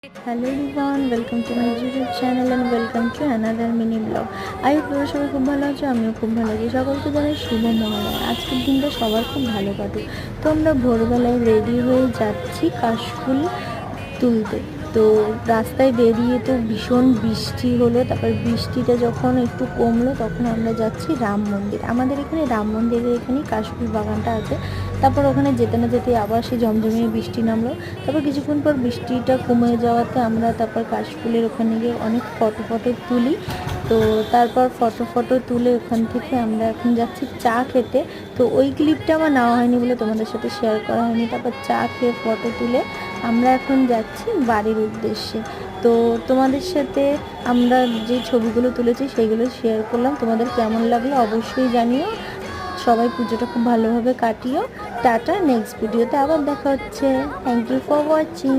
Hello everyone, welcome to my YouTube channel and welcome to another mini vlog. I hope তোমরা সবাই খুব ভালো আছো, আমিও খুব ভালো আছি। সকলকে জানাই শুভ মহালয়া। আজকের দিনটা সবার খুব ভালো কাটুক। তো আমরা ভোরবেলায় রেডি হয়ে যাচ্ছি কাশফুল তুলতে। তো রাস্তায় বেরিয়ে তো ভীষণ বৃষ্টি হলো, তারপর বৃষ্টিটা যখন একটু কমলো তখন আমরা যাচ্ছি রাম মন্দির। আমাদের এখানে রাম মন্দিরের এখানেই কাশফুল বাগানটা আছে। তারপর ওখানে যেতে না যেতে আবার সেই জমজমিয়ে বৃষ্টি নামলো। তারপর কিছুক্ষণ পর বৃষ্টিটা কমে যাওয়াতে আমরা তারপর কাশফুলের ওখানে গিয়ে অনেক ফটো তুলি। তো তারপর ফটো তুলে ওখান থেকে আমরা এখন যাচ্ছি চা খেতে। তো ওই ক্লিপটা আমার নেওয়া হয়নি বলে তোমাদের সাথে শেয়ার করা হয়নি। তারপর চা খেয়ে ফটো তুলে আমরা এখন যাচ্ছি বাড়ির উদ্দেশ্যে। তো তোমাদের সাথে আমরা যে ছবিগুলো তুলেছি সেইগুলো শেয়ার করলাম। তোমাদের কেমন লাগলো অবশ্যই জানিও। সবাই পুজোটা খুব ভালোভাবে কাটিও। টাটা, নেক্সট ভিডিওতে আবার দেখা হচ্ছে। Thank you for watching.